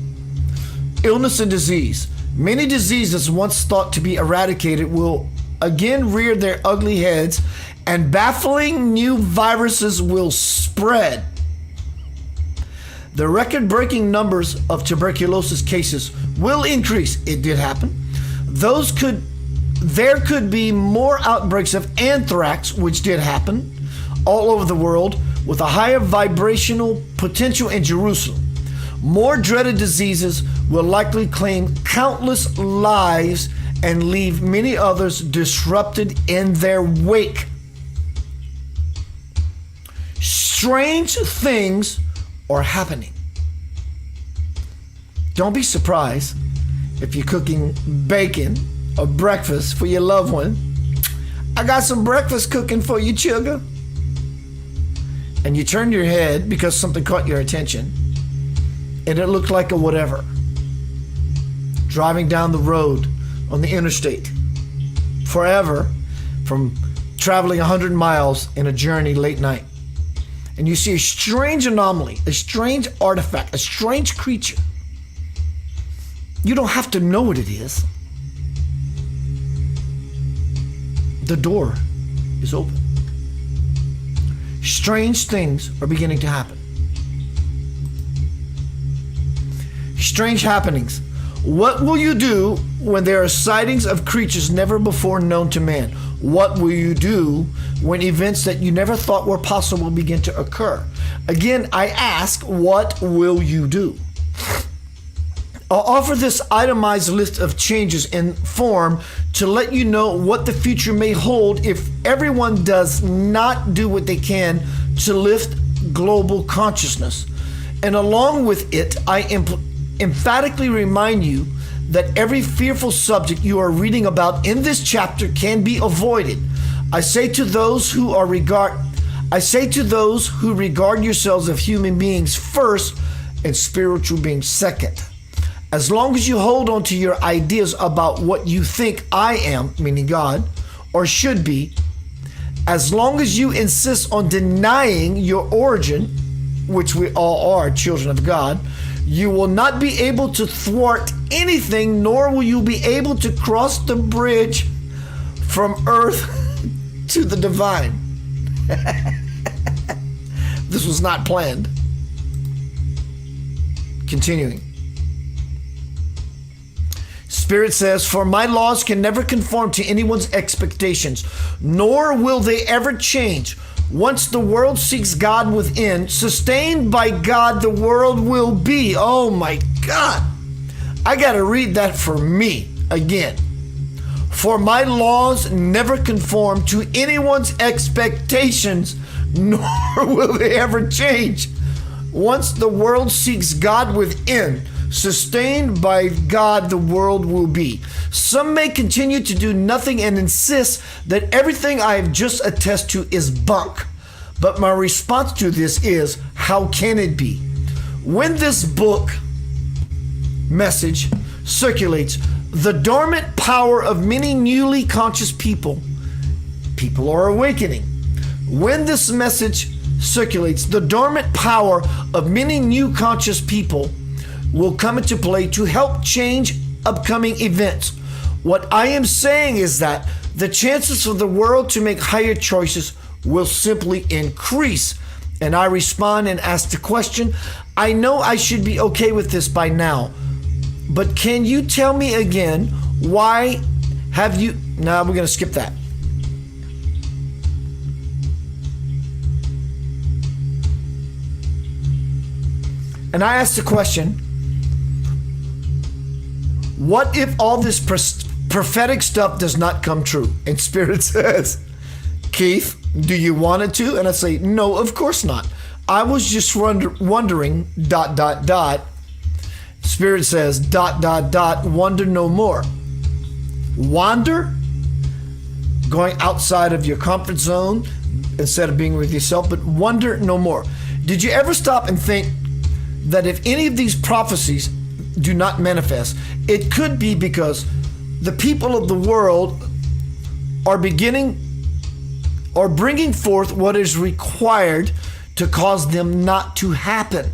Illness and disease. Many diseases once thought to be eradicated will again rear their ugly heads, and baffling new viruses will spread. The record-breaking numbers of tuberculosis cases will increase. It did happen. There could be more outbreaks of anthrax, which did happen all over the world, with a higher vibrational potential in Jerusalem. More dreaded diseases will likely claim countless lives and leave many others disrupted in their wake. Strange things are happening. Don't be surprised if you're cooking bacon or breakfast for your loved one. I got some breakfast cooking for you, sugar. And you turn your head because something caught your attention, and it looked like a whatever. Driving down the road on the interstate forever, from traveling 100 miles in a journey late night. And you see a strange anomaly, a strange artifact, a strange creature. You don't have to know what it is. The door is open. Strange things are beginning to happen. Strange happenings. What will you do when there are sightings of creatures never before known to man? What will you do when events that you never thought were possible begin to occur? Again, I ask, what will you do? I'll offer this itemized list of changes in form to let you know what the future may hold if everyone does not do what they can to lift global consciousness. And along with it, I emphatically remind you that every fearful subject you are reading about in this chapter can be avoided. I say to those who regard yourselves as human beings first and spiritual beings second. As long as you hold on to your ideas about what you think I am, meaning God, or should be, as long as you insist on denying your origin, which we all are children of God, you will not be able to thwart anything, nor will you be able to cross the bridge from earth to the divine. This was not planned. Continuing. Spirit says, for my laws can never conform to anyone's expectations, nor will they ever change. Once the world seeks God within, sustained by God, the world will be. Oh my God. I got to read that for me again. For my laws never conform to anyone's expectations, nor will they ever change. Once the world seeks God within, sustained by God, the world will be. Some may continue to do nothing and insist that everything I have just attested to is bunk. But my response to this is, how can it be? When this book message circulates, the dormant power of many newly conscious people are awakening. When this message circulates, the dormant power of many new conscious people will come into play to help change upcoming events. What I am saying is that the chances for the world to make higher choices will simply increase. And I respond and ask the question, I know I should be okay with this by now, but can you tell me again, why have you... Now we're going to skip that. And I ask the question, what if all this prophetic stuff does not come true? And Spirit says, Keith, do you want it to? And I say, no, of course not. I was just wondering, ... Spirit says, ... wonder no more. Wander? Going outside of your comfort zone instead of being with yourself, but wonder no more. Did you ever stop and think that if any of these prophecies do not manifest, it could be because the people of the world are bringing forth what is required to cause them not to happen?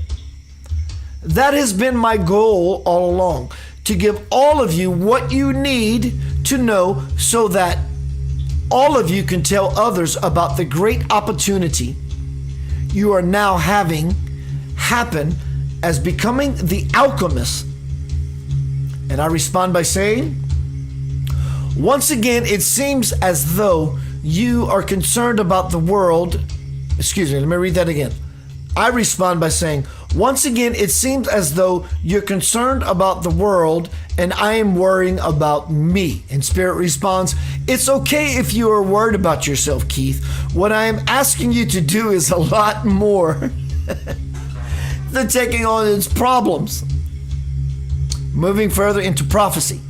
That has been my goal all along, to give all of you what you need to know so that all of you can tell others about the great opportunity you are now having happen as becoming the alchemist. And I respond by saying, once again, it seems as though you are concerned about the world. Excuse me, let me read that again. I respond by saying, once again, it seems as though you're concerned about the world and I am worrying about me. And Spirit responds, it's okay if you are worried about yourself, Keith. What I am asking you to do is a lot more than taking on its problems. Moving further into prophecy.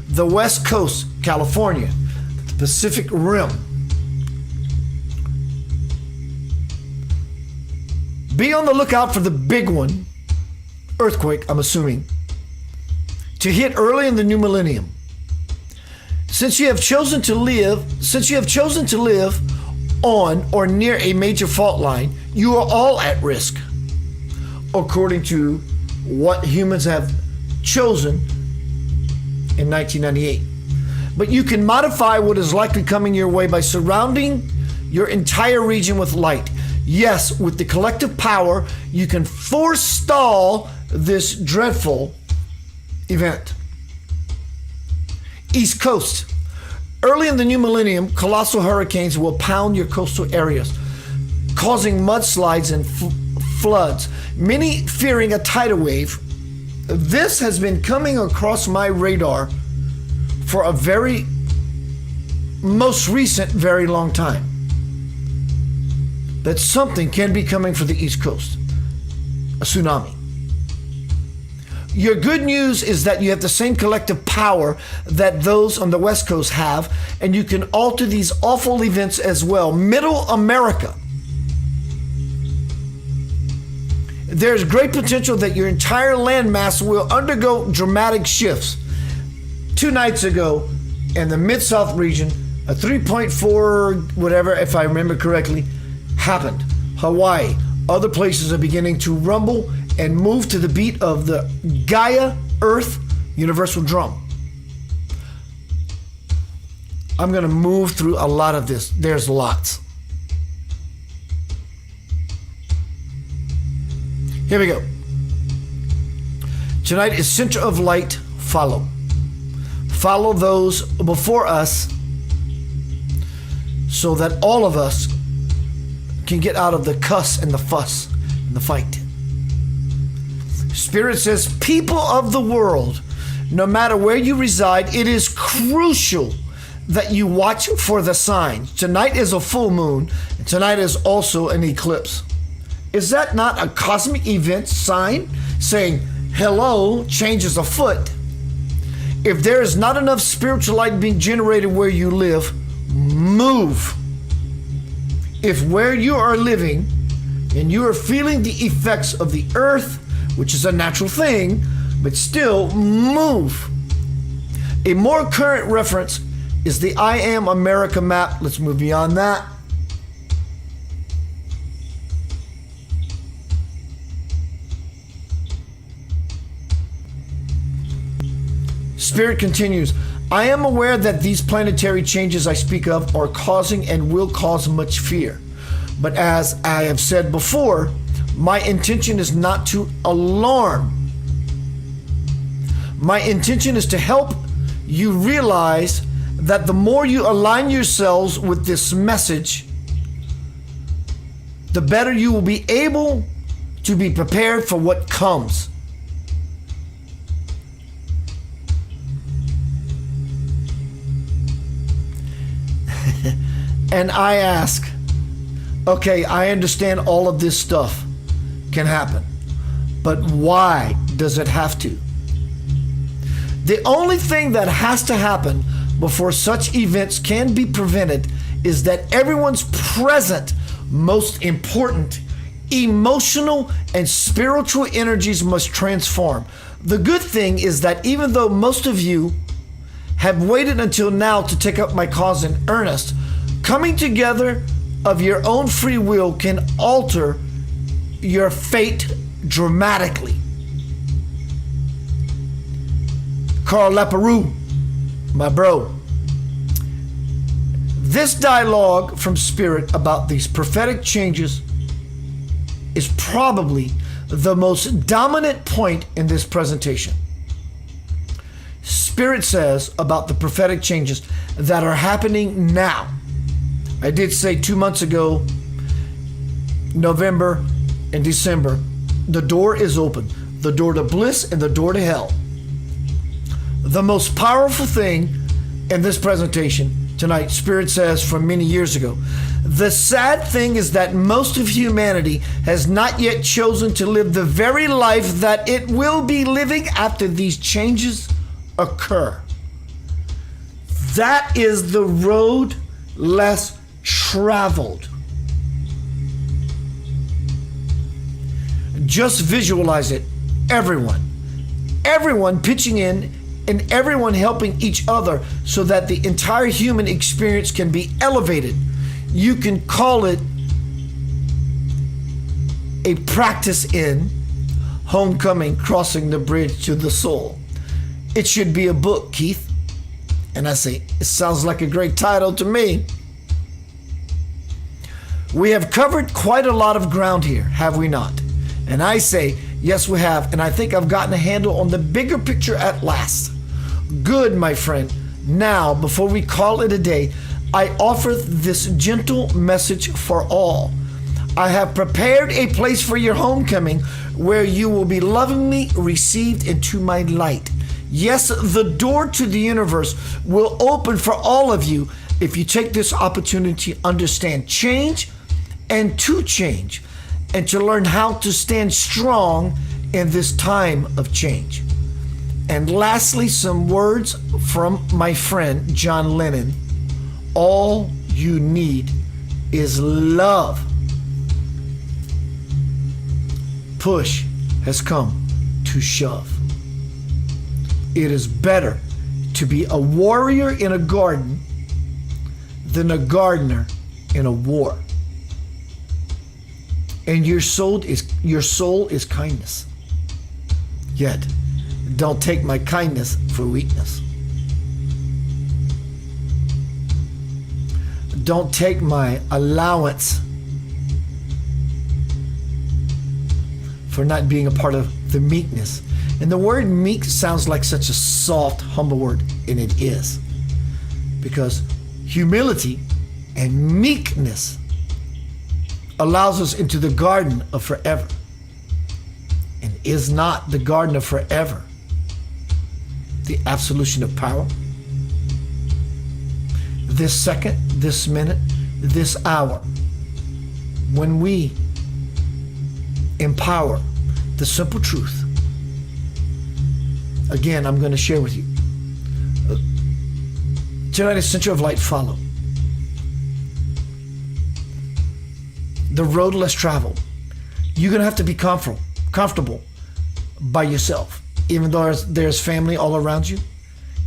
The West Coast, California, the Pacific Rim. Be on the lookout for the big one, earthquake, I'm assuming, to hit early in the new millennium. Since you have chosen to live on or near a major fault line, you are all at risk, according to what humans have chosen in 1998. But you can modify what is likely coming your way by surrounding your entire region with light. Yes, with the collective power, you can forestall this dreadful event. East Coast. Early in the new millennium, colossal hurricanes will pound your coastal areas, causing mudslides and floods, many fearing a tidal wave. This has been coming across my radar for a very long time. That something can be coming for the East Coast. A tsunami. Your good news is that you have the same collective power that those on the West Coast have, and you can alter these awful events as well. Middle America. There's great potential that your entire landmass will undergo dramatic shifts. 2 nights ago, in the Mid-South region, a 3.4 whatever, if I remember correctly, happened. Hawaii, other places are beginning to rumble and move to the beat of the Gaia Earth Universal Drum. I'm going to move through a lot of this. There's lots. Here we go. Tonight is Center of Light. Follow. Follow those before us so that all of us can get out of the cuss and the fuss and the fight. Spirit says, people of the world, No matter where you reside, it is crucial that you watch for the signs. Tonight is a full moon, and tonight is also an eclipse. Is that not a cosmic event sign saying, hello, change is afoot? If there is not enough spiritual light being generated where you live, move. If where you are living and you are feeling the effects of the earth, which is a natural thing, but still move. A more current reference is the I Am America map. Let's move beyond that. Spirit continues, I am aware that these planetary changes I speak of are causing and will cause much fear. But as I have said before, my intention is not to alarm. My intention is to help you realize that the more you align yourselves with this message, the better you will be able to be prepared for what comes. And I ask, okay, I understand all of this stuff can happen, but why does it have to? The only thing that has to happen before such events can be prevented is that everyone's present, most important, emotional and spiritual energies must transform. The good thing is that even though most of you have waited until now to take up my cause in earnest, coming together of your own free will can alter your fate dramatically. Carl Laperoux, my bro. This dialogue from Spirit about these prophetic changes is probably the most dominant point in this presentation. Spirit says about the prophetic changes that are happening now. I did say 2 months ago, November and December, the door is open. The door to bliss and the door to hell. The most powerful thing in this presentation tonight, Spirit says from many years ago, the sad thing is that most of humanity has not yet chosen to live the very life that it will be living after these changes occur. That is the road less traveled. Just visualize it. Everyone pitching in and everyone helping each other so that the entire human experience can be elevated. You can call it a practice in homecoming, crossing the bridge to the soul. It should be a book, Keith. And I say, it sounds like a great title to me. We have covered quite a lot of ground here, have we not? And I say, yes, we have. And I think I've gotten a handle on the bigger picture at last. Good, my friend. Now, before we call it a day, I offer this gentle message for all. I have prepared a place for your homecoming where you will be lovingly received into my light. Yes, the door to the universe will open for all of you if you take this opportunity to understand change and to change, and to learn how to stand strong in this time of change. And lastly, some words from my friend John Lennon. All you need is love. Push has come to shove. It is better to be a warrior in a garden than a gardener in a war. And your soul is kindness. Yet, don't take my kindness for weakness. Don't take my allowance for not being a part of the meekness. And the word meek sounds like such a soft, humble word, and it is. Because humility and meekness allows us into the garden of forever. And is not the garden of forever the absolution of power. This second, this minute, this hour, when we empower the simple truth, again, I'm going to share with you. Tonight is Center of Light follow. The road less traveled. You're going to have to be comfortable by yourself, even though there's family all around you.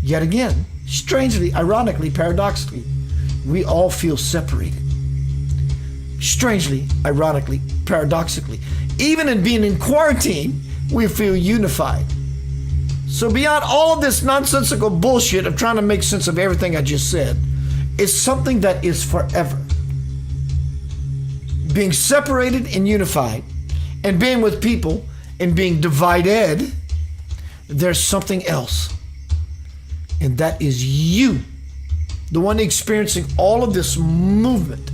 Yet again, strangely, ironically, paradoxically, we all feel separated. Strangely, ironically, paradoxically, even in being in quarantine, we feel unified. So beyond all of this nonsensical bullshit of trying to make sense of everything I just said, it's something that is forever. Being separated and unified, and being with people and being divided, there's something else. And that is you, the one experiencing all of this movement.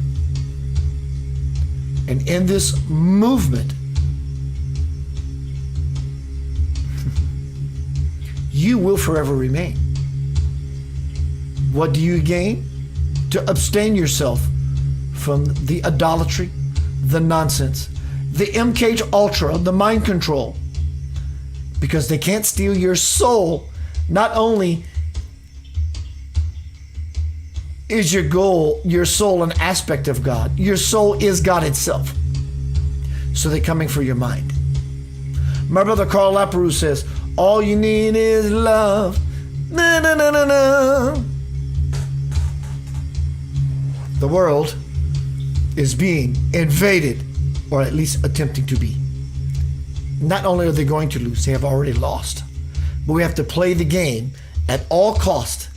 And in this movement, you will forever remain. What do you gain? To abstain yourself from the idolatry, the nonsense, the MK Ultra, the mind control. Because they can't steal your soul. Not only is your goal, your soul, an aspect of God, your soul is God itself. So they're coming for your mind. My brother Carl Laperouse says, all you need is love. Na, na, na, na, na. The world is being invaded, or at least attempting to be. Not only are they going to lose, they have already lost. But we have to play the game at all cost.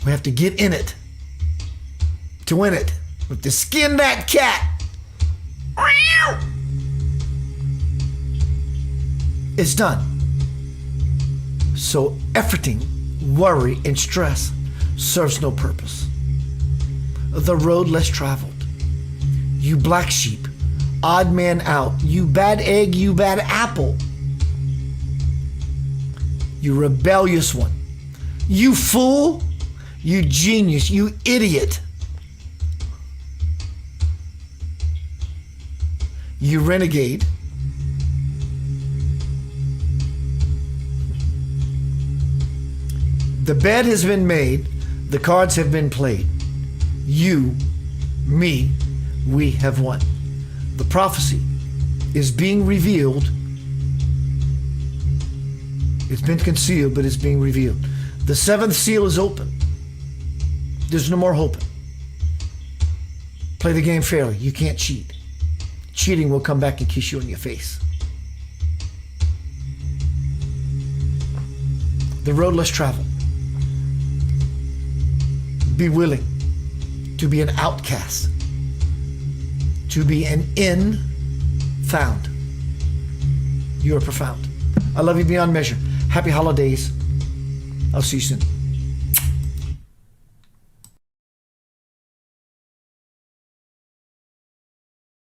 We have to get in it to win it. We have to skin that cat. It's done. So efforting, worry, and stress serves no purpose. The road less traveled. You black sheep, odd man out, you bad egg, you bad apple. You rebellious one. You fool, you genius, you idiot. You renegade. The bed has been made, the cards have been played. You, me, we have won. The prophecy is being revealed. It's been concealed, but it's being revealed. The seventh seal is open. There's no more hoping. Play the game fairly. You can't cheat. Cheating will come back and kiss you in your face. The road less traveled. Be willing to be an outcast, to be an in found. You are profound. I love you beyond measure. Happy holidays. I'll see you soon.